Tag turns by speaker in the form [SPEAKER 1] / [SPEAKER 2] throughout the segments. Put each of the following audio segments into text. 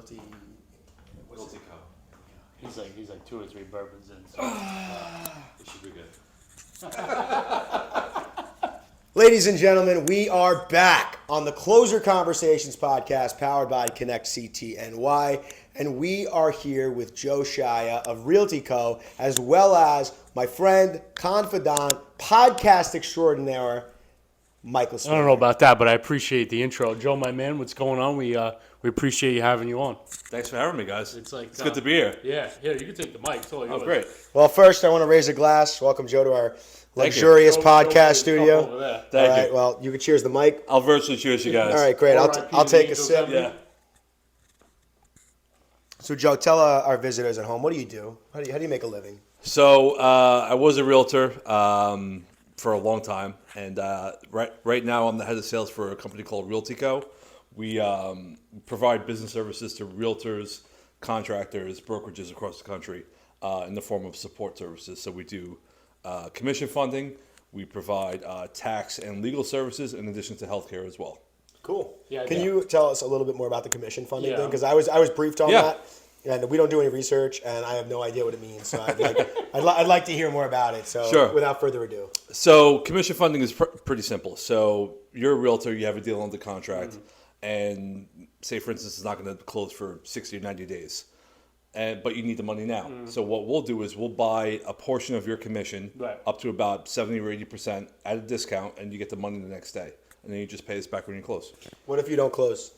[SPEAKER 1] Realty.
[SPEAKER 2] Realty Co.
[SPEAKER 3] He's like 2 or 3 bourbons in. So,
[SPEAKER 2] It should be good.
[SPEAKER 1] Ladies and gentlemen, we are back on the Closer Conversations podcast powered by Connect CTNY. And we are here with Joe Shia of Realty Co. as well as my friend, confidant, podcast extraordinaire, Michael Smith.
[SPEAKER 3] I don't know about that, but I appreciate the intro. Joe, my man, what's going on? We appreciate you having you on.
[SPEAKER 2] Thanks for having me, guys.
[SPEAKER 3] It's
[SPEAKER 2] good to be here.
[SPEAKER 3] Yeah, you can take the mic. It's all yours.
[SPEAKER 2] Oh, great.
[SPEAKER 1] Well, first, I want to raise a glass. Welcome, Joe, to our luxurious podcast studio.
[SPEAKER 3] Over there.
[SPEAKER 2] Thank
[SPEAKER 1] All
[SPEAKER 2] you.
[SPEAKER 1] right, well, you can cheers the mic.
[SPEAKER 2] I'll virtually cheers you guys.
[SPEAKER 1] All right, great. I'll take a sip.
[SPEAKER 2] Yeah.
[SPEAKER 1] So, Joe, tell our visitors at home, what do you do? How do you make a living?
[SPEAKER 2] So I was a realtor for a long time, and right now I'm the head of sales for a company called Realty Co. We provide business services to realtors, contractors, brokerages across the country in the form of support services. So we do commission funding. We provide tax and legal services in addition to healthcare as well.
[SPEAKER 1] Cool.
[SPEAKER 3] Yeah,
[SPEAKER 1] Can
[SPEAKER 3] yeah.
[SPEAKER 1] you tell us a little bit more about the commission funding
[SPEAKER 3] Yeah.
[SPEAKER 1] thing? Because I was briefed on
[SPEAKER 2] Yeah.
[SPEAKER 1] that, and we don't do any research, and I have no idea what it means. So I'd like to hear more about it. So
[SPEAKER 2] Sure.
[SPEAKER 1] without further ado,
[SPEAKER 2] So commission funding is pretty simple. So you're a realtor, you have a deal under contract, and say, for instance, it's not going to close for 60 or 90 days, but you need the money now. So what we'll do is we'll buy a portion of your commission,
[SPEAKER 3] Right.
[SPEAKER 2] up to about 70 or 80% at a discount, and you get the money the next day. And then you just pay us back when you close.
[SPEAKER 1] what if you don't close?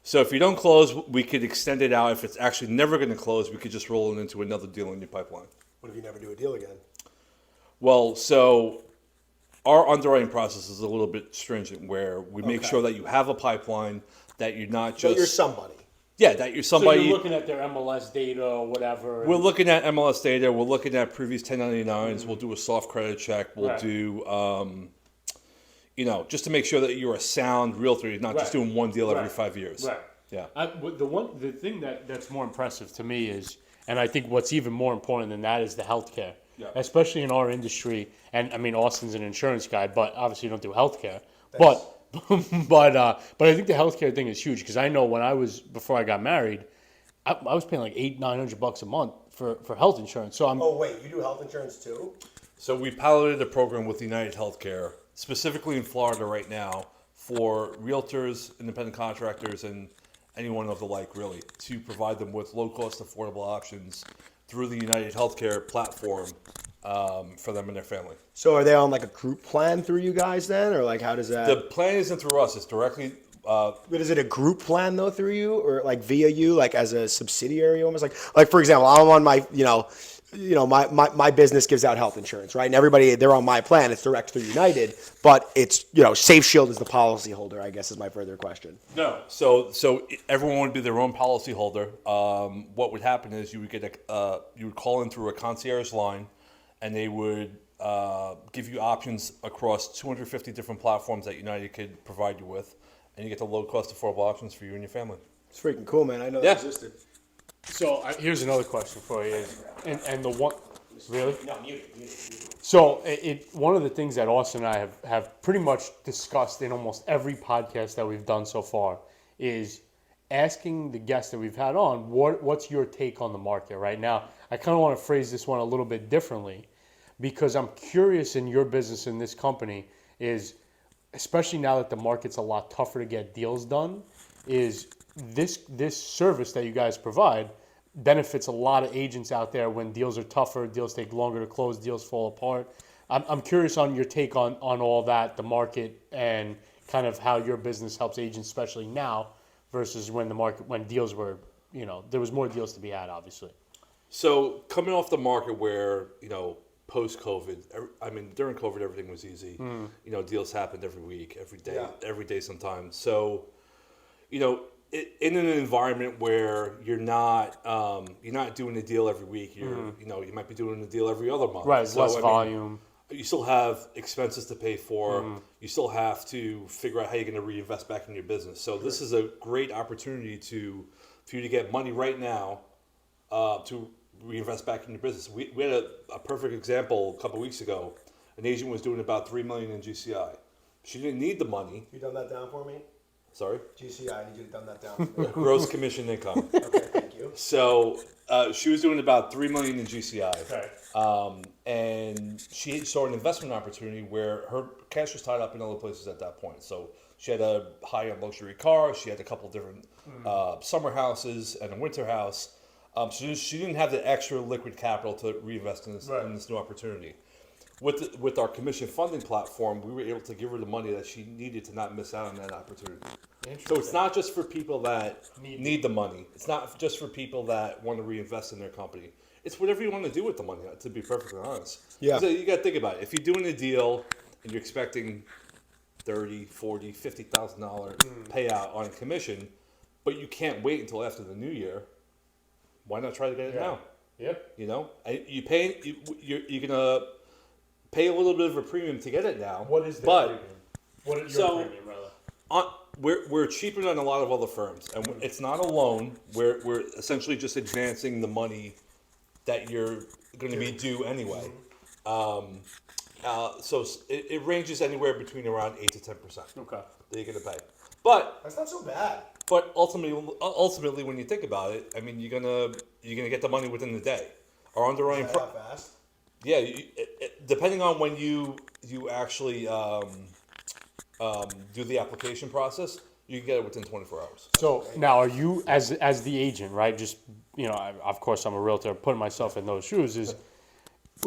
[SPEAKER 2] So if you don't close, we could extend it out. If it's actually never going to close, we could just roll it into another deal in your pipeline.
[SPEAKER 1] What if you never do a deal again?
[SPEAKER 2] Well, so our underwriting process is a little bit stringent, where we make
[SPEAKER 1] Okay.
[SPEAKER 2] sure that you have a pipeline, that you're not
[SPEAKER 1] So
[SPEAKER 2] just
[SPEAKER 1] you're somebody.
[SPEAKER 2] yeah, that you're
[SPEAKER 3] So
[SPEAKER 2] somebody.
[SPEAKER 3] you're looking at their MLS data or whatever.
[SPEAKER 2] We're looking at MLS data. We're looking at previous 1099s. We'll do a soft credit check. We'll
[SPEAKER 3] Right.
[SPEAKER 2] do, just to make sure that you're a sound realtor. You're not just
[SPEAKER 3] Right.
[SPEAKER 2] doing one deal every
[SPEAKER 3] Right.
[SPEAKER 2] 5 years.
[SPEAKER 3] Right.
[SPEAKER 2] Yeah.
[SPEAKER 3] The thing that's more impressive to me is, and I think what's even more important than that is the healthcare,
[SPEAKER 2] Yeah.
[SPEAKER 3] especially in our industry. And I mean, Austin's an insurance guy, but obviously you don't do healthcare. But I think the healthcare thing is huge because I know before I got married, I was paying like $800-900 a month for health insurance. So I'm
[SPEAKER 1] Oh wait, you do health insurance too?
[SPEAKER 2] So we piloted a program with United Healthcare, specifically in Florida right now, for realtors, independent contractors, and anyone of the like, really, to provide them with low-cost, affordable options through the United Healthcare platform for them and their family.
[SPEAKER 1] So are they on like a group plan through you guys then, or like how does that?
[SPEAKER 2] The plan isn't through us; it's directly.
[SPEAKER 1] But is it a group plan though through you, or like via you, like as a subsidiary almost? Like for example, I'm on my my business gives out health insurance, right? And everybody, they're on my plan. It's direct through United, but it's Safe Shield is the policy holder, I guess is my further question.
[SPEAKER 2] No, so everyone would be their own policy holder. What would happen is you would call in through a concierge line, and they would give you options across 250 different platforms that United could provide you with, and you get the low-cost, affordable options for you and your family.
[SPEAKER 1] It's freaking cool, man. I know
[SPEAKER 2] Yeah.
[SPEAKER 1] that existed.
[SPEAKER 3] So here's another question for you, and the one, really?
[SPEAKER 1] No, mute.
[SPEAKER 3] So one of the things that Austin and I have pretty much discussed in almost every podcast that we've done so far is asking the guests that we've had on, what's your take on the market right now? I kind of want to phrase this one a little bit differently because I'm curious in your business in this company is, especially now that the market's a lot tougher to get deals done, is this service that you guys provide benefits a lot of agents out there when deals are tougher, deals take longer to close, deals fall apart. I'm curious on your take on all that, the market, and kind of how your business helps agents, especially now, versus when deals were, there was more deals to be had, obviously.
[SPEAKER 2] So coming off the market where, post-COVID, during COVID, everything was easy. Deals happened every week, every day, every day sometimes. So, in an environment where you're not doing a deal every week, you might be doing a deal every other month.
[SPEAKER 3] Right,
[SPEAKER 2] so,
[SPEAKER 3] less volume.
[SPEAKER 2] You still have expenses to pay for. You still have to figure out how you're going to reinvest back in your business. So this is a great opportunity for you to get money right now to reinvest back in your business. We had a perfect example a couple of weeks ago. An agent was doing about $3 million in GCI. She didn't need the money.
[SPEAKER 1] You done that down for me?
[SPEAKER 2] Sorry?
[SPEAKER 1] GCI, I need you to dumb that down.
[SPEAKER 2] Gross commission income.
[SPEAKER 1] Okay, thank you.
[SPEAKER 2] So she was doing about $3 million in GCI.
[SPEAKER 3] Okay.
[SPEAKER 2] And she saw an investment opportunity where her cash was tied up in other places at that point. So she had a high-end luxury car. She had a couple different summer houses and a winter house. So she didn't have the extra liquid capital to reinvest in this new opportunity. With our commission funding platform, we were able to give her the money that she needed to not miss out on that opportunity. So it's not just for people that need the money. It's not just for people that want to reinvest in their company. It's whatever you want to do with the money, to be perfectly honest.
[SPEAKER 1] Yeah.
[SPEAKER 2] So you got to think about it. If you're doing a deal and you're expecting $30,000, $40,000, $50,000 payout on a commission, but you can't wait until after the new year, why not try to get it now?
[SPEAKER 3] Yep.
[SPEAKER 2] You know, you're gonna pay a little bit of a premium to get it now.
[SPEAKER 3] What is the premium? What is your premium, rather?
[SPEAKER 2] We're cheaper than a lot of other firms, and it's not a loan. We're essentially just advancing the money that you're going to be due anyway. So it ranges anywhere between around 8 to 10%.
[SPEAKER 3] Okay.
[SPEAKER 2] That you're going to pay, but
[SPEAKER 1] That's not so bad.
[SPEAKER 2] But ultimately, when you think about it, I mean, you're gonna get the money within the day. Our underwriting,
[SPEAKER 1] How fast?
[SPEAKER 2] yeah, depending on when you actually do the application process, you can get it within 24 hours.
[SPEAKER 3] So now, are you as the agent, right? Just of course, I'm a realtor. Putting myself in those shoes is,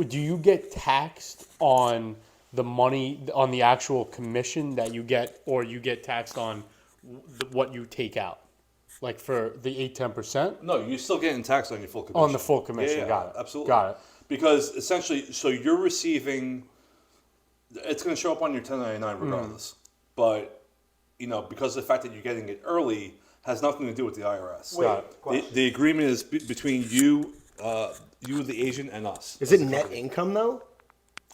[SPEAKER 3] do you get taxed on the money on the actual commission that you get, or you get taxed on what you take out, like for the 8-10%?
[SPEAKER 2] No, you're still getting taxed on your full commission.
[SPEAKER 3] On the full commission,
[SPEAKER 2] Yeah,
[SPEAKER 3] got it.
[SPEAKER 2] Absolutely.
[SPEAKER 3] Got it.
[SPEAKER 2] Because essentially, so you're receiving, it's going to show up on your 1099 regardless. But, because of the fact that you're getting it early has nothing to do with the IRS. The agreement is between you, the agent, and us.
[SPEAKER 1] Is it net income though?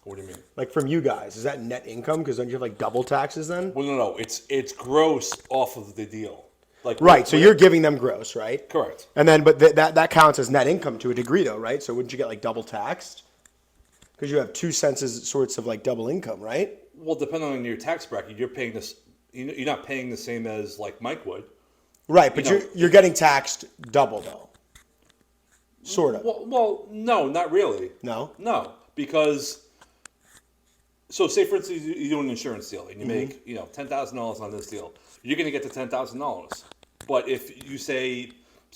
[SPEAKER 2] What do you mean?
[SPEAKER 1] Like from you guys, is that net income? Because don't you have like double taxes then?
[SPEAKER 2] Well, no. It's gross off of the deal. Like
[SPEAKER 1] Right. So you're giving them gross, right?
[SPEAKER 2] correct.
[SPEAKER 1] And then, but that counts as net income to a degree though, right? So wouldn't you get like double taxed? Because you have two sorts of like double income, right?
[SPEAKER 2] Well, depending on your tax bracket, you're paying this. You're not paying the same as like Mike would.
[SPEAKER 1] Right, but you're getting taxed double though. Sort of.
[SPEAKER 2] Well, no, not really.
[SPEAKER 1] No?
[SPEAKER 2] No, because. So, say for instance, you do an insurance deal and you make $10,000 on this deal. You're going to get the $10,000. But if you say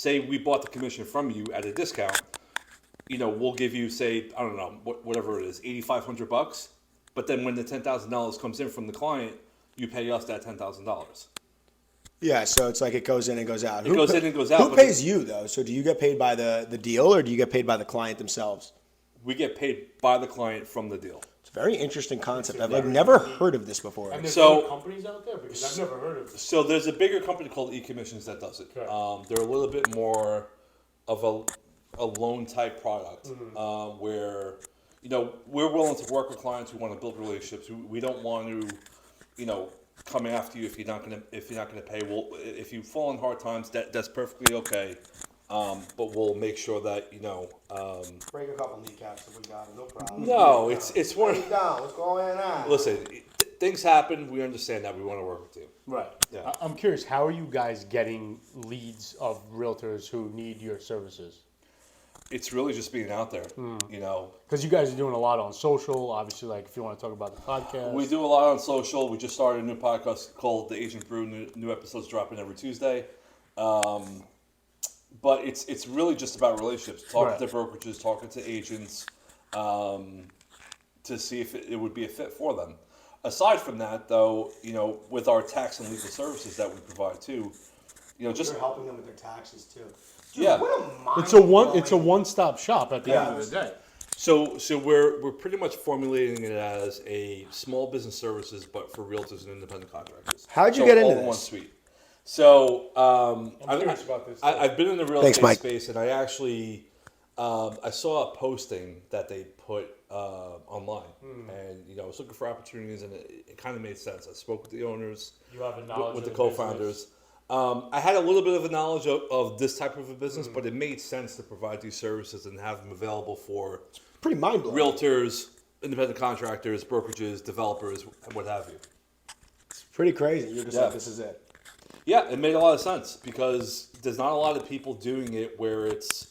[SPEAKER 2] we bought the commission from you at a discount, we'll give you I don't know whatever it is, $8,500. But then when the $10,000 comes in from the client, you pay us that $10,000.
[SPEAKER 1] Yeah, so it's like it goes in and goes out.
[SPEAKER 2] It goes in and goes out.
[SPEAKER 1] Who pays you though? So do you get paid by the deal or do you get paid by the client themselves?
[SPEAKER 2] We get paid by the client from the deal.
[SPEAKER 1] It's a very interesting concept. I've never heard of this before.
[SPEAKER 3] And there's
[SPEAKER 2] So-
[SPEAKER 3] other companies out there, because I've never heard of this.
[SPEAKER 2] So there's a bigger company called eCommissions that does it.
[SPEAKER 3] Okay.
[SPEAKER 2] They're a little bit more of a loan type product where we're willing to work with clients who want to build relationships. We don't want to come after you if you're not gonna pay. If you fall in hard times, that's perfectly okay. But we'll make sure that
[SPEAKER 1] Break a couple kneecaps if we got it, no problem.
[SPEAKER 2] No, it's one.
[SPEAKER 1] down. What's going on?
[SPEAKER 2] Listen, things happen. We understand that. We want to work with you.
[SPEAKER 3] Right.
[SPEAKER 2] Yeah.
[SPEAKER 3] I'm curious, how are you guys getting leads of realtors who need your services?
[SPEAKER 2] It's really just being out there.
[SPEAKER 3] Because you guys are doing a lot on social, obviously, like if you want to talk about the podcast.
[SPEAKER 2] We do a lot on social. We just started a new podcast called The Agent Brew. New episodes dropping every Tuesday. But it's really just about relationships, talking to brokerages, talking to agents, to see if it would be a fit for them. Aside from that, though, with our tax and legal services that we provide too, just
[SPEAKER 1] You're helping them with their taxes too.
[SPEAKER 2] yeah.
[SPEAKER 3] It's a one-stop shop at the end of the day.
[SPEAKER 2] So we're pretty much formulating it as a small business services, but for realtors and independent contractors.
[SPEAKER 1] How'd you get into
[SPEAKER 2] all in
[SPEAKER 1] this?
[SPEAKER 2] one suite. So
[SPEAKER 3] I'm curious about this.
[SPEAKER 2] I've been in the real
[SPEAKER 1] Thanks,
[SPEAKER 2] estate
[SPEAKER 1] Mike.
[SPEAKER 2] space, and I actually I saw a posting that they put online, and I was looking for opportunities, and it kind of made sense. I spoke with the owners,
[SPEAKER 3] You have a knowledge
[SPEAKER 2] with
[SPEAKER 3] of
[SPEAKER 2] the
[SPEAKER 3] the
[SPEAKER 2] co-founders. I had a little bit of a knowledge of this type of a business, but it made sense to provide these services and have them available for
[SPEAKER 1] Pretty mind blowing.
[SPEAKER 2] realtors, independent contractors, brokerages, developers, and what have you.
[SPEAKER 1] Pretty crazy. You're just
[SPEAKER 2] Yeah.
[SPEAKER 1] like, this is it.
[SPEAKER 2] Yeah, it made a lot of sense because there's not a lot of people doing it where it's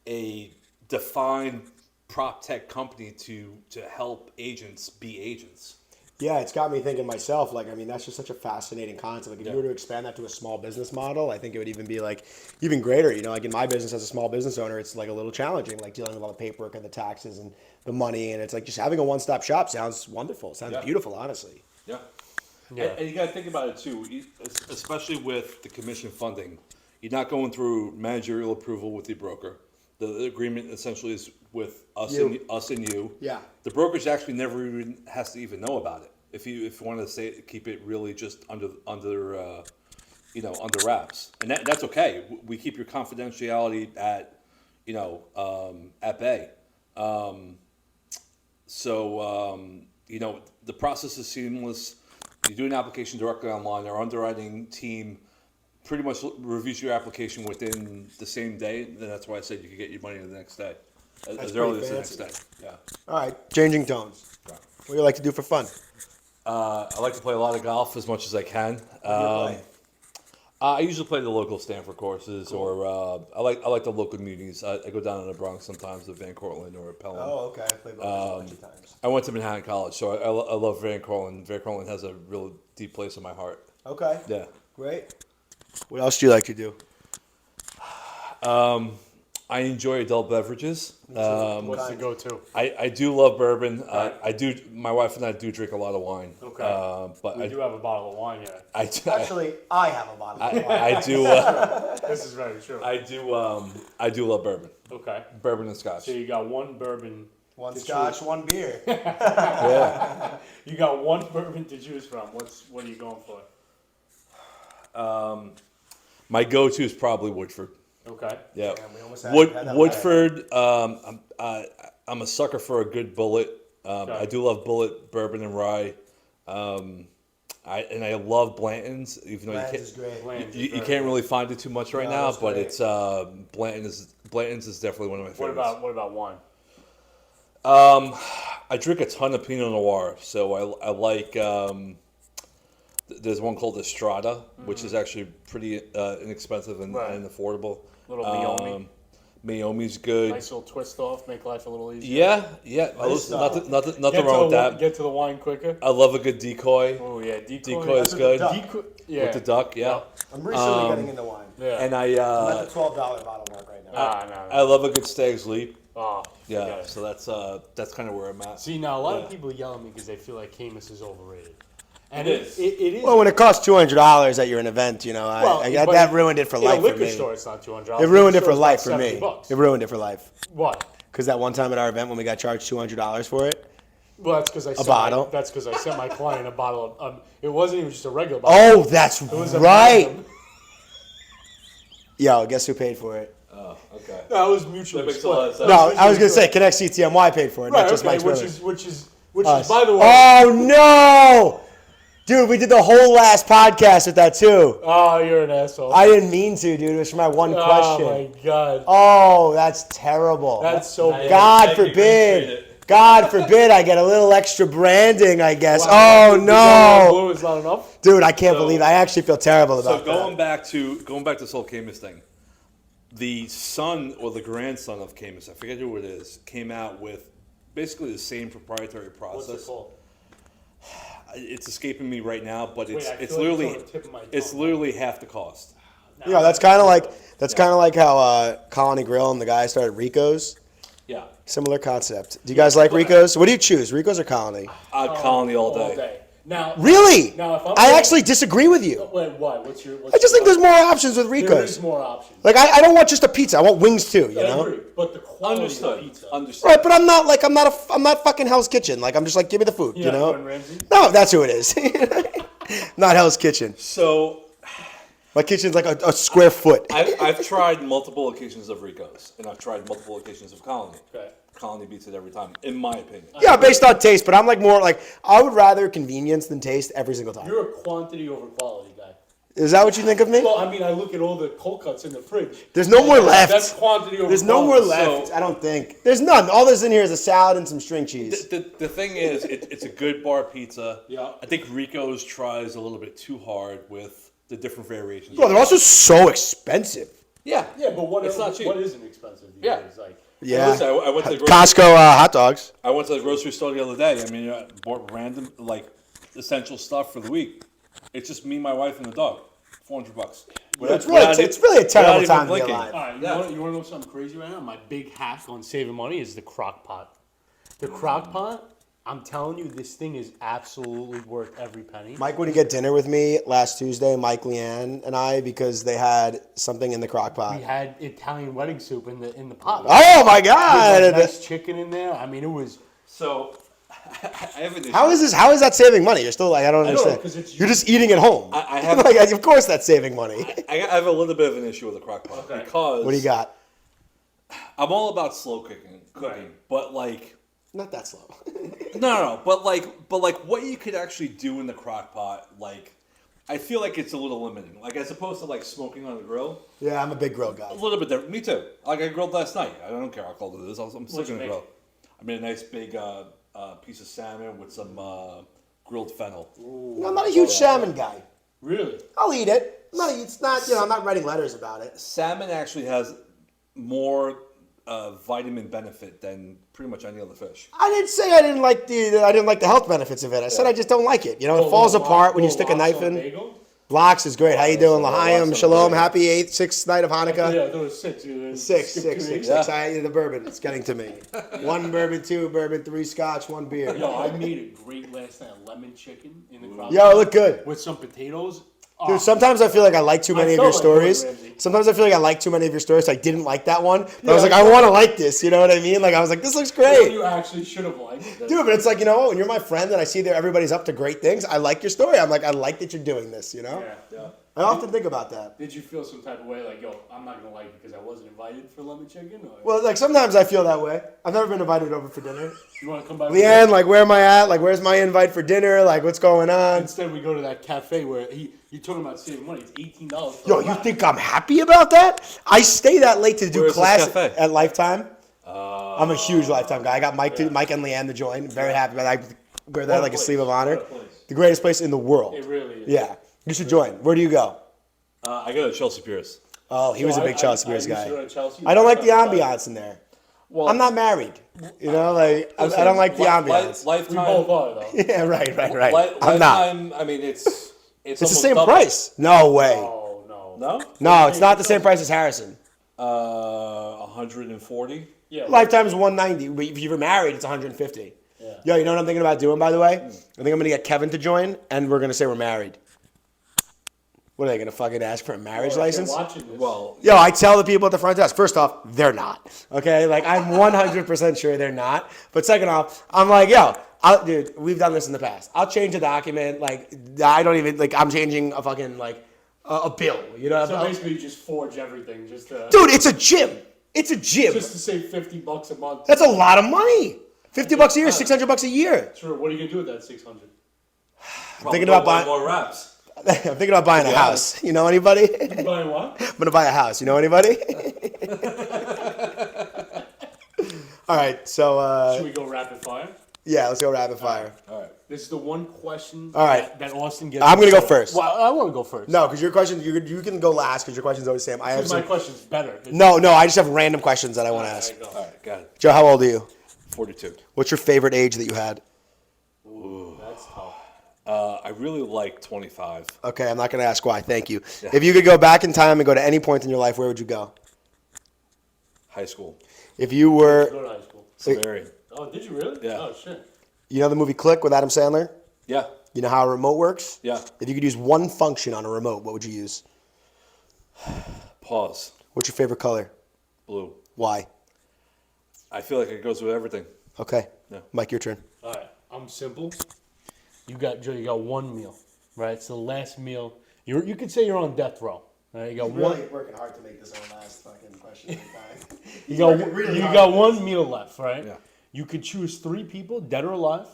[SPEAKER 2] a defined prop tech company to help agents be agents.
[SPEAKER 1] Yeah, it's got me thinking myself, like, I mean, that's just such a fascinating concept. Like, if you were to expand that to a small business model, I think it would even be, like, even greater. You know, like in my business as a small business owner, it's, like, a little challenging, like, dealing with all the paperwork and the taxes and the money. And it's, like, just having a one-stop shop sounds wonderful. Sounds beautiful, honestly.
[SPEAKER 2] Yeah.
[SPEAKER 3] Yeah.
[SPEAKER 2] And you got to think about it, too, especially with the commission funding. You're not going through managerial approval with the broker. The agreement essentially is with us and you.
[SPEAKER 1] Yeah.
[SPEAKER 2] The brokerage actually never even has to even know about it. If you want to say keep it really just under wraps, and that's okay. We keep your confidentiality at at bay. The process is seamless. You do an application directly online. Our underwriting team pretty much reviews your application within the same day, and that's why I said you could get your money the next day, as early as the next day. Yeah.
[SPEAKER 1] All right, changing tones. What do you like to do for fun?
[SPEAKER 2] I like to play a lot of golf as much as I can.
[SPEAKER 1] What do you play?
[SPEAKER 2] I usually play the local Stanford courses, or I like the local meetings. I go down in the Bronx sometimes to Van Cortlandt or Pelham.
[SPEAKER 1] Oh, okay. I played both a bunch of times.
[SPEAKER 2] I went to Manhattan College, so I love Van Cortlandt. Van Cortlandt has a real deep place in my heart.
[SPEAKER 1] Okay.
[SPEAKER 2] Yeah.
[SPEAKER 1] Great. What else do you like to do?
[SPEAKER 2] I enjoy adult beverages.
[SPEAKER 3] What's the go-to?
[SPEAKER 2] I do love bourbon.
[SPEAKER 3] Right.
[SPEAKER 2] I do. My wife and I do drink a lot of wine.
[SPEAKER 3] Okay.
[SPEAKER 2] But
[SPEAKER 3] We do have a bottle of wine here.
[SPEAKER 2] I do.
[SPEAKER 1] Actually, I have a bottle of wine.
[SPEAKER 2] I do.
[SPEAKER 3] This is very true.
[SPEAKER 2] I do love bourbon.
[SPEAKER 3] Okay.
[SPEAKER 2] Bourbon and scotch.
[SPEAKER 3] So you got one bourbon.
[SPEAKER 1] One
[SPEAKER 3] to
[SPEAKER 1] scotch,
[SPEAKER 3] choose-
[SPEAKER 1] one beer.
[SPEAKER 2] Yeah.
[SPEAKER 3] You got one bourbon to choose from. What are you going for?
[SPEAKER 2] My go-to is probably Woodford.
[SPEAKER 3] Okay.
[SPEAKER 2] Yeah.
[SPEAKER 1] Damn, we almost had that
[SPEAKER 2] Woodford. I'm a sucker for a good Bullet.
[SPEAKER 3] Okay.
[SPEAKER 2] I do love Bullet bourbon and rye. I love Blanton's, even though
[SPEAKER 1] Blanton's is great.
[SPEAKER 3] Blanton's
[SPEAKER 2] you
[SPEAKER 3] is very
[SPEAKER 2] can't
[SPEAKER 3] good.
[SPEAKER 2] really find it too much right
[SPEAKER 1] No,
[SPEAKER 2] now.
[SPEAKER 1] that's
[SPEAKER 2] But
[SPEAKER 1] great.
[SPEAKER 2] it's Blanton's is definitely one of my
[SPEAKER 3] What
[SPEAKER 2] favorites.
[SPEAKER 3] about wine?
[SPEAKER 2] I drink a ton of Pinot Noir, so I like. There's one called Estrada, which is actually pretty inexpensive and affordable.
[SPEAKER 3] Little Meiomi.
[SPEAKER 2] Meiomi's good.
[SPEAKER 3] Nice little twist off, make life a little easier.
[SPEAKER 2] Yeah.
[SPEAKER 1] Nice
[SPEAKER 2] Nothing
[SPEAKER 3] Get
[SPEAKER 2] wrong with that.
[SPEAKER 3] Get to the wine quicker.
[SPEAKER 2] I love a good decoy.
[SPEAKER 3] Oh yeah, decoy.
[SPEAKER 2] Decoy is
[SPEAKER 1] with the
[SPEAKER 2] good.
[SPEAKER 1] duck.
[SPEAKER 3] Decoy, yeah.
[SPEAKER 2] With the duck, yeah.
[SPEAKER 1] I'm recently getting into wine.
[SPEAKER 3] Yeah.
[SPEAKER 2] And
[SPEAKER 1] I'm at the $12 bottle mark right now.
[SPEAKER 3] no.
[SPEAKER 2] I love a good Stag's Leap.
[SPEAKER 3] Oh,
[SPEAKER 2] Yeah,
[SPEAKER 3] forget it.
[SPEAKER 2] so that's kind of where I'm at.
[SPEAKER 3] See, now a lot of people yell at me because they feel like Camus is overrated. And
[SPEAKER 2] It is.
[SPEAKER 3] It is.
[SPEAKER 1] Well, when it costs $200 at your event, you know,
[SPEAKER 3] But
[SPEAKER 1] that ruined it for
[SPEAKER 3] in a
[SPEAKER 1] life for
[SPEAKER 3] liquor
[SPEAKER 1] me.
[SPEAKER 3] store, it's not $200.
[SPEAKER 1] It ruined it
[SPEAKER 3] Liquor
[SPEAKER 1] for
[SPEAKER 3] store's
[SPEAKER 1] life
[SPEAKER 3] about
[SPEAKER 1] for me.
[SPEAKER 3] $70.
[SPEAKER 1] It ruined it for life.
[SPEAKER 3] What?
[SPEAKER 1] Because that one time at our event when we got charged $200 for it.
[SPEAKER 3] Well, that's because I sent
[SPEAKER 1] bottle?
[SPEAKER 3] That's because I sent my client a bottle of. It wasn't even just a regular bottle.
[SPEAKER 1] Oh, that's
[SPEAKER 3] It was a
[SPEAKER 1] right.
[SPEAKER 3] Magnum.
[SPEAKER 1] Yo, guess who paid for it?
[SPEAKER 2] Oh, okay.
[SPEAKER 3] That was mutually
[SPEAKER 2] That makes a lot of
[SPEAKER 3] split.
[SPEAKER 2] sense.
[SPEAKER 1] No, I was gonna say Connect CTMY paid for it,
[SPEAKER 3] Right,
[SPEAKER 1] not just
[SPEAKER 3] okay,
[SPEAKER 1] Mike's
[SPEAKER 3] which
[SPEAKER 1] Brothers.
[SPEAKER 3] is
[SPEAKER 1] Us.
[SPEAKER 3] by the way.
[SPEAKER 1] Oh no, dude, we did the whole last podcast with that too.
[SPEAKER 3] Oh, you're an asshole.
[SPEAKER 1] I didn't mean to, dude. It was for my one question.
[SPEAKER 3] Oh my god.
[SPEAKER 1] Oh, that's terrible.
[SPEAKER 3] That's so bad.
[SPEAKER 1] God
[SPEAKER 2] Thank you,
[SPEAKER 1] forbid.
[SPEAKER 2] appreciate it.
[SPEAKER 1] God forbid I get a little extra branding, I guess.
[SPEAKER 3] Wow.
[SPEAKER 1] Oh
[SPEAKER 3] The yellow and
[SPEAKER 1] no,
[SPEAKER 3] blue is not enough.
[SPEAKER 1] dude, I can't
[SPEAKER 2] So-
[SPEAKER 1] believe. I actually feel terrible
[SPEAKER 2] So
[SPEAKER 1] about
[SPEAKER 2] going
[SPEAKER 1] that.
[SPEAKER 2] back to this whole Camus thing, the son or the grandson of Camus, I forget who it is, came out with basically the same proprietary
[SPEAKER 3] What's
[SPEAKER 2] process.
[SPEAKER 3] it called?
[SPEAKER 2] It's escaping me right now, but
[SPEAKER 3] Wait, I
[SPEAKER 2] it's
[SPEAKER 3] feel like
[SPEAKER 2] literally
[SPEAKER 3] it's on the tip of my
[SPEAKER 2] it's
[SPEAKER 3] tongue.
[SPEAKER 2] literally half the cost.
[SPEAKER 1] You know, that's kind of like how Colony Grill and the guy started Rico's.
[SPEAKER 2] Yeah,
[SPEAKER 1] Similar concept. Do you guys like Rico's? What do you choose, Rico's or Colony?
[SPEAKER 2] Colony all day.
[SPEAKER 3] Now,
[SPEAKER 1] Really?
[SPEAKER 3] Now, if I'm
[SPEAKER 1] I
[SPEAKER 3] going-
[SPEAKER 1] actually disagree with you.
[SPEAKER 3] Wait, what? What's your?
[SPEAKER 1] I just think there's more options with
[SPEAKER 3] There
[SPEAKER 1] Rico's.
[SPEAKER 3] is more options.
[SPEAKER 1] Like I don't want just a pizza. I want wings too. You
[SPEAKER 3] I
[SPEAKER 1] know.
[SPEAKER 3] agree, but the quality of
[SPEAKER 2] Understood.
[SPEAKER 3] pizza.
[SPEAKER 2] Understood.
[SPEAKER 1] Right, but I'm not fucking Hell's Kitchen. Like I'm just like give me the food. You
[SPEAKER 3] Yeah,
[SPEAKER 1] know.
[SPEAKER 3] Gordon Ramsay?
[SPEAKER 1] No, that's who it is. Not Hell's Kitchen.
[SPEAKER 2] So
[SPEAKER 1] My kitchen's like a square foot.
[SPEAKER 2] I've tried multiple occasions of Rico's, and I've tried multiple occasions of Colony.
[SPEAKER 3] Okay.
[SPEAKER 2] Colony beats it every time, in my opinion.
[SPEAKER 1] Yeah, based on taste, but I'm like more like I would rather convenience than taste every single time.
[SPEAKER 3] You're a quantity over quality guy.
[SPEAKER 1] Is that what you think of me?
[SPEAKER 3] Well, I mean, I look at all the cold cuts in the fridge.
[SPEAKER 1] There's no more left.
[SPEAKER 3] That's quantity over
[SPEAKER 1] There's no more
[SPEAKER 3] quality.
[SPEAKER 1] left.
[SPEAKER 2] So-
[SPEAKER 1] I don't think. There's none. All there's in here is a salad and some string cheese.
[SPEAKER 2] The thing is, it's a good bar pizza.
[SPEAKER 3] Yeah.
[SPEAKER 2] I think Rico's tries a little bit too hard with the different variations.
[SPEAKER 1] Well, they're also so expensive.
[SPEAKER 2] Yeah.
[SPEAKER 3] Yeah, but what
[SPEAKER 2] It's not cheap.
[SPEAKER 3] What isn't expensive? These
[SPEAKER 2] Yeah.
[SPEAKER 3] days? Like,
[SPEAKER 1] Yeah.
[SPEAKER 2] Listen, I went to the grocery,
[SPEAKER 1] Costco hot dogs.
[SPEAKER 2] I went to the grocery store the other day. I mean, I bought random essential stuff for the week. It's just me, my wife, and the dog. $400.
[SPEAKER 1] It's really a terrible time to be
[SPEAKER 2] blinking.
[SPEAKER 1] alive.
[SPEAKER 3] all right,
[SPEAKER 2] Yeah.
[SPEAKER 3] you want to know something crazy right now? My big hack on saving money is the crock pot. The crock pot, I'm telling you, this thing is absolutely worth every penny.
[SPEAKER 1] Mike wouldn't get dinner with me last Tuesday, Mike, Leanne, and I, because they had something in the crock pot.
[SPEAKER 3] We had Italian wedding soup in the pot.
[SPEAKER 1] Oh my
[SPEAKER 3] With,
[SPEAKER 1] God!
[SPEAKER 3] nice chicken in there. I mean, it was.
[SPEAKER 2] So, I have an issue.
[SPEAKER 1] How is that saving money? You're still like, I don't
[SPEAKER 3] know,
[SPEAKER 1] understand.
[SPEAKER 3] 'cause it's
[SPEAKER 1] You're just eating at home.
[SPEAKER 2] I have-
[SPEAKER 1] like, of course that's saving money.
[SPEAKER 2] I have a little bit of an issue with the crock pot
[SPEAKER 3] Okay.
[SPEAKER 2] because
[SPEAKER 1] What do you got?
[SPEAKER 2] I'm all about slow cooking,
[SPEAKER 3] Right.
[SPEAKER 2] but like
[SPEAKER 1] Not that slow.
[SPEAKER 2] no, but what you could actually do in the crock pot, like I feel like it's a little limiting. Like as opposed to like smoking on the grill,
[SPEAKER 1] Yeah, I'm a big grill guy.
[SPEAKER 2] a little bit different. Me too. Like I grilled last night. I don't care how cold it is. I'm
[SPEAKER 3] What'd
[SPEAKER 2] sticking
[SPEAKER 3] you
[SPEAKER 2] to the
[SPEAKER 3] make?
[SPEAKER 2] grill. I made a nice big piece of salmon with some grilled fennel.
[SPEAKER 1] I'm not a huge salmon guy.
[SPEAKER 3] Really?
[SPEAKER 1] I'll eat it. It's not. I'm not writing letters about it.
[SPEAKER 2] Salmon actually has more vitamin benefit than pretty much any other fish.
[SPEAKER 1] I didn't say I didn't like the health benefits of it. I said I just don't like it. You know, it falls apart when you stick a knife in.
[SPEAKER 3] Bagel?
[SPEAKER 1] Lox is great. How you doing? L'chaim,
[SPEAKER 2] Lox
[SPEAKER 1] shalom,
[SPEAKER 2] on
[SPEAKER 1] happy 6th night of Hanukkah.
[SPEAKER 3] Yeah, there was 6. You
[SPEAKER 1] Six.
[SPEAKER 3] skipped 2 days.
[SPEAKER 1] The bourbon. It's getting to me. 1 bourbon, 2 bourbon, 3 scotch, 1 beer.
[SPEAKER 3] Yo, I made a great last night lemon chicken in the crock
[SPEAKER 1] Yo, it looked good.
[SPEAKER 3] with some potatoes.
[SPEAKER 1] Dude, sometimes I feel like I like too many of your
[SPEAKER 3] felt like Gordon
[SPEAKER 1] stories.
[SPEAKER 3] Ramsay.
[SPEAKER 1] Sometimes I feel like I like too many of your stories. So I didn't like that one. But I was like, I want to like this. You know what I mean? Like I was like, this looks great.
[SPEAKER 3] You actually should have liked it.
[SPEAKER 1] Dude, but it's like, you know what? When you're my friend and I see that everybody's up to great things, I like your story. I'm like, I like that you're doing this, you know?
[SPEAKER 3] Yeah.
[SPEAKER 1] I often think about that.
[SPEAKER 3] Did you feel some type of way like, yo, I'm not gonna like it because I wasn't invited for lemon chicken? Or
[SPEAKER 1] Well, like sometimes I feel that way. I've never been invited over for dinner.
[SPEAKER 3] you want to come by?
[SPEAKER 1] Leanne, like, where am I at? Like, where's my invite for dinner? Like, what's going on?
[SPEAKER 3] Instead, we go to that cafe where you're talking about saving money. It's $18.
[SPEAKER 1] Yo, you think I'm happy about that? I stay that late to do
[SPEAKER 2] Where's this
[SPEAKER 1] class
[SPEAKER 2] cafe?
[SPEAKER 1] at Lifetime. I'm a huge Lifetime guy. I got Mike and Leanne to join. Very happy about that. I wear that like a sleeve of honor.
[SPEAKER 3] What a place.
[SPEAKER 1] The greatest place in the world.
[SPEAKER 3] It really is.
[SPEAKER 1] Yeah, you should join. Where do you go?
[SPEAKER 2] I go to Chelsea Piers.
[SPEAKER 1] Oh, he was a big Chelsea Bears
[SPEAKER 3] I used to
[SPEAKER 1] guy.
[SPEAKER 3] go to Chelsea.
[SPEAKER 1] I don't like the ambiance in there.
[SPEAKER 2] Well,
[SPEAKER 1] I'm not married. You know, like I don't like the ambiance.
[SPEAKER 3] We
[SPEAKER 2] Lifetime.
[SPEAKER 3] both are though.
[SPEAKER 1] Yeah, right. I'm not.
[SPEAKER 2] Lifetime. I mean, it's
[SPEAKER 1] It's the same price. No way.
[SPEAKER 3] Oh no.
[SPEAKER 2] No.
[SPEAKER 1] No, it's not the same price as Harrison.
[SPEAKER 2] 140.
[SPEAKER 3] Yeah.
[SPEAKER 1] Lifetime's 190. But if you were married, it's 150.
[SPEAKER 3] Yeah.
[SPEAKER 1] Yo, you know what I'm thinking about doing, by the way? I think I'm gonna get Kevin to join, and we're gonna say we're married. What are they gonna fucking ask for a marriage
[SPEAKER 3] Well, if you're
[SPEAKER 1] license?
[SPEAKER 3] watching this,
[SPEAKER 2] Well,
[SPEAKER 1] Yo, I tell the people at the front desk. First off, they're not. Okay, like I'm 100% sure they're not. But second off, I'm like, yo, dude, we've done this in the past. I'll change a document. Like I don't even like. I'm changing a fucking like a bill. You know?
[SPEAKER 3] so basically, you just forge everything just to
[SPEAKER 1] Dude, it's a gym. It's a gym.
[SPEAKER 3] just to save $50 a month.
[SPEAKER 1] That's a lot of money. $50 a year, $600 a year.
[SPEAKER 3] Sure. What are you gonna do with that 600?
[SPEAKER 2] I'm
[SPEAKER 1] thinking about buying-
[SPEAKER 2] more wraps.
[SPEAKER 1] I'm thinking about buying a house. You know anybody?
[SPEAKER 3] You buying what?
[SPEAKER 1] I'm gonna buy a house. You know anybody? All right, so
[SPEAKER 3] Should we go rapid fire?
[SPEAKER 1] yeah, let's go rapid fire.
[SPEAKER 2] All right.
[SPEAKER 3] This is the one question.
[SPEAKER 1] All right.
[SPEAKER 3] That Austin gets.
[SPEAKER 1] I'm gonna go first.
[SPEAKER 3] Well, I want to go first.
[SPEAKER 1] No, because your question, you can go last because your question's always the same. I have
[SPEAKER 3] Because my
[SPEAKER 1] some.
[SPEAKER 3] question's better.
[SPEAKER 1] No, I just have random questions that I want to ask.
[SPEAKER 3] All right,
[SPEAKER 2] All right. Got it.
[SPEAKER 1] Joe, how old are you?
[SPEAKER 2] 42.
[SPEAKER 1] What's your favorite age that you had?
[SPEAKER 3] go. That's tough.
[SPEAKER 2] I really like 25.
[SPEAKER 1] Okay, I'm not gonna ask why. Thank you. If you could go back in time and go to any point in your life, where would you go?
[SPEAKER 2] High school.
[SPEAKER 1] If you were,
[SPEAKER 3] Go to high school.
[SPEAKER 2] Severi.
[SPEAKER 3] Oh, did you really?
[SPEAKER 2] Yeah.
[SPEAKER 3] Oh shit.
[SPEAKER 1] you know the movie Click with Adam Sandler?
[SPEAKER 2] Yeah.
[SPEAKER 1] You know how a remote works?
[SPEAKER 2] Yeah.
[SPEAKER 1] If you could use one function on a remote, what would you use?
[SPEAKER 2] Pause.
[SPEAKER 1] What's your favorite color?
[SPEAKER 2] Blue.
[SPEAKER 1] Why?
[SPEAKER 2] I feel like it goes with everything.
[SPEAKER 1] Okay.
[SPEAKER 2] Yeah.
[SPEAKER 1] Mike, your turn.
[SPEAKER 3] All right. I'm simple. You got Joe. You got one meal, right? It's the last meal. You could say you're on death row. Right? You got one.
[SPEAKER 1] working hard to make this our last fucking question.
[SPEAKER 3] You got one meal left, right?
[SPEAKER 2] Yeah.
[SPEAKER 3] You could choose 3 people, dead or alive,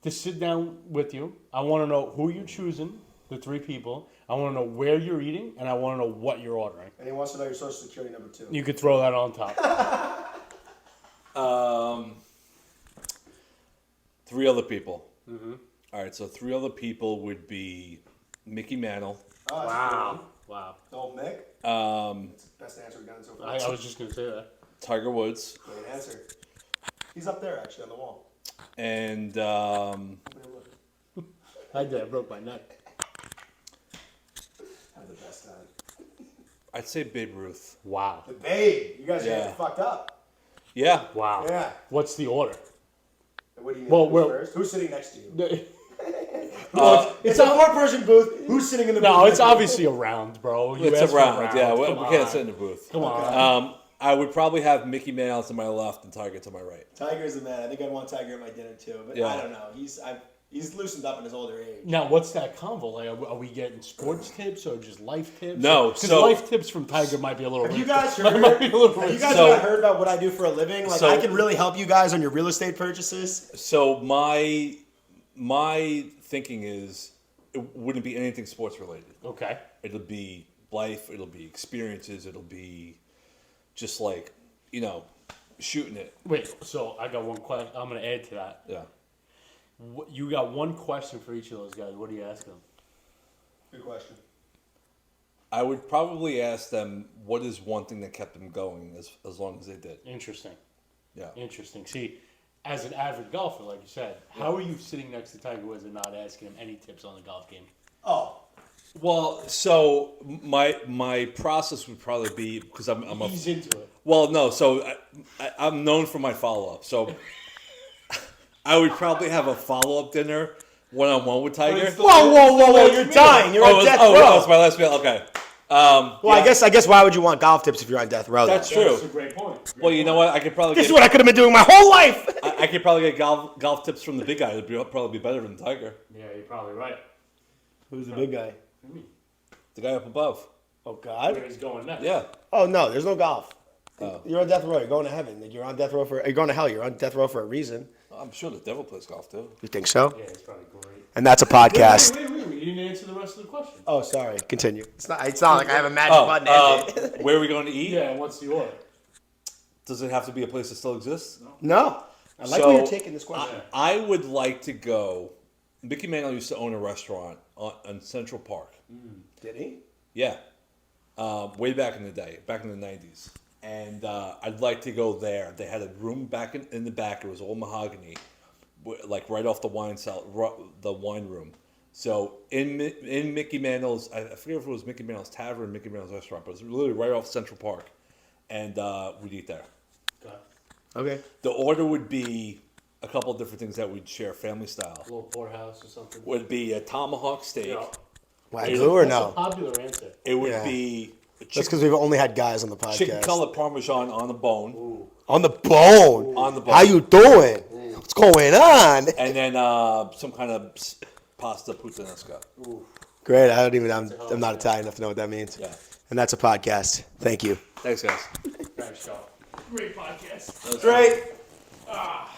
[SPEAKER 3] to sit down with you. I want to know who you're choosing, the 3 people. I want to know where you're eating, and I want to know what you're ordering.
[SPEAKER 1] And he wants to know your social security number 2.
[SPEAKER 3] You could throw that on top.
[SPEAKER 2] 3 other people. Mm-hmm. All right, so 3 other people would be Mickey Mantle.
[SPEAKER 1] Oh,
[SPEAKER 3] Wow. Wow.
[SPEAKER 1] Old Mick. It's the best answer we've done so far.
[SPEAKER 3] I was just gonna say that.
[SPEAKER 2] Tiger Woods.
[SPEAKER 1] Great answer. He's up there actually on the wall.
[SPEAKER 2] And
[SPEAKER 3] I did. I broke my neck.
[SPEAKER 1] Had the best time.
[SPEAKER 2] I'd say Babe Ruth.
[SPEAKER 3] Wow.
[SPEAKER 1] The Babe. You guys
[SPEAKER 2] Yeah.
[SPEAKER 1] get fucked up.
[SPEAKER 2] Yeah.
[SPEAKER 3] Wow.
[SPEAKER 1] Yeah.
[SPEAKER 3] What's the order?
[SPEAKER 1] What do you mean?
[SPEAKER 3] Well,
[SPEAKER 1] Who's
[SPEAKER 3] we're-
[SPEAKER 1] first? Who's sitting next to you?
[SPEAKER 3] It's
[SPEAKER 1] It's a four-person booth. Who's sitting in the booth?
[SPEAKER 3] No, it's
[SPEAKER 1] next to you?
[SPEAKER 3] obviously a round, bro. You
[SPEAKER 2] It's
[SPEAKER 3] asked
[SPEAKER 2] a
[SPEAKER 3] for
[SPEAKER 2] round. Yeah, we
[SPEAKER 3] Come
[SPEAKER 2] can't
[SPEAKER 3] on.
[SPEAKER 2] sit in the booth.
[SPEAKER 3] Come on.
[SPEAKER 2] I would probably have Mickey Mouse to my left and Tiger to my right.
[SPEAKER 1] Tiger's the man. I think I'd want Tiger at my dinner too, but
[SPEAKER 2] Yeah.
[SPEAKER 1] I don't know. He's loosened up in his older age.
[SPEAKER 3] Now, what's that convo? Like, are we getting sports tips or just life tips?
[SPEAKER 2] No,
[SPEAKER 3] because
[SPEAKER 2] so-
[SPEAKER 3] life tips from Tiger might be a little.
[SPEAKER 1] Have you
[SPEAKER 3] risky.
[SPEAKER 1] guys heard?
[SPEAKER 3] Might be a little
[SPEAKER 1] Have you
[SPEAKER 3] risky.
[SPEAKER 1] guys
[SPEAKER 2] So-
[SPEAKER 1] not heard about what I do for a living? Like
[SPEAKER 2] So-
[SPEAKER 1] I can really help you guys on your real estate purchases.
[SPEAKER 2] So my thinking is it wouldn't be anything sports related.
[SPEAKER 3] Okay.
[SPEAKER 2] It'll be life. It'll be experiences. It'll be just like shooting it.
[SPEAKER 3] Wait. So I got one question. I'm going to add to that.
[SPEAKER 2] Yeah.
[SPEAKER 3] You got one question for each of those guys. What do you ask them?
[SPEAKER 1] Good question.
[SPEAKER 2] I would probably ask them what is one thing that kept them going as long as they did.
[SPEAKER 3] Interesting.
[SPEAKER 2] Yeah.
[SPEAKER 3] Interesting. See, as an avid golfer, like you said, how are you sitting next to Tiger Woods and not asking him any tips on the golf game?
[SPEAKER 1] Oh,
[SPEAKER 2] Well, so my process would probably be because
[SPEAKER 3] He's into it.
[SPEAKER 2] well, no. So I'm known for my follow up. So I would probably have a follow up dinner one-on-one with Tiger.
[SPEAKER 1] whoa! You're dying. You're on death row.
[SPEAKER 2] It's my last meal. Okay.
[SPEAKER 1] Well, I guess why would you want golf tips if you're on death row?
[SPEAKER 2] That's
[SPEAKER 1] then?
[SPEAKER 2] true.
[SPEAKER 3] That's a great point.
[SPEAKER 2] Well, you know what? I could probably
[SPEAKER 1] This is
[SPEAKER 2] get,
[SPEAKER 1] what I could have been doing my whole life.
[SPEAKER 2] I could probably get golf tips from the big guy. It'd probably be better than Tiger,
[SPEAKER 3] Yeah, you're probably right.
[SPEAKER 1] Who's the big guy?
[SPEAKER 2] the guy up above.
[SPEAKER 1] Oh
[SPEAKER 3] Where
[SPEAKER 1] God.
[SPEAKER 3] he's going next.
[SPEAKER 2] Yeah.
[SPEAKER 1] Oh no, there's no golf.
[SPEAKER 2] Oh.
[SPEAKER 1] You're on death row. You're going to heaven. Like, you're on death row for. You're going to hell. You're on death row for a reason.
[SPEAKER 2] I'm sure the devil plays golf too.
[SPEAKER 1] You think so?
[SPEAKER 3] Yeah, it's probably great.
[SPEAKER 1] And that's a podcast.
[SPEAKER 3] Wait. We didn't answer the rest of the question.
[SPEAKER 1] Oh, sorry. Continue. It's not like I have a magic button. To end it.
[SPEAKER 2] Where are we going to eat?
[SPEAKER 3] Yeah, and what's the order?
[SPEAKER 2] Does it have to be a place that still exists?
[SPEAKER 1] No. I like where you're taking this question.
[SPEAKER 2] I would like to go. Mickey Mantle used to own a restaurant on Central Park.
[SPEAKER 1] Did he?
[SPEAKER 2] Yeah. Way back in the day, back in the 90s. And I'd like to go there. They had a room back in the back. It was all mahogany, like right off the the wine room. So in Mickey Mantle's, I forget if it was Mickey Mantle's Tavern or Mickey Mantle's Restaurant, but it was literally right off Central Park. And we'd eat there.
[SPEAKER 3] Okay.
[SPEAKER 1] Okay.
[SPEAKER 2] The order would be a couple of different things that we'd share family style.
[SPEAKER 3] A little porterhouse or something.
[SPEAKER 2] Would be a tomahawk steak.
[SPEAKER 3] Yeah.
[SPEAKER 1] Wagyu or
[SPEAKER 3] That's a
[SPEAKER 1] no?
[SPEAKER 3] popular answer.
[SPEAKER 2] It would
[SPEAKER 1] Yeah.
[SPEAKER 2] be
[SPEAKER 1] That's because we've only had guys on the podcast.
[SPEAKER 2] chicken cutlet parmesan on the bone.
[SPEAKER 3] Ooh.
[SPEAKER 1] On the bone.
[SPEAKER 2] On the bone.
[SPEAKER 1] How you doing? What's going on?
[SPEAKER 2] And then some kind of pasta puttanesca.
[SPEAKER 3] Ooh.
[SPEAKER 1] Great. I'm not Italian enough to know what that means.
[SPEAKER 2] Yeah.
[SPEAKER 1] And that's a podcast. Thank you.
[SPEAKER 2] Thanks, guys.
[SPEAKER 3] Thanks, Sean. Great podcast.
[SPEAKER 1] Great.
[SPEAKER 3] Ah.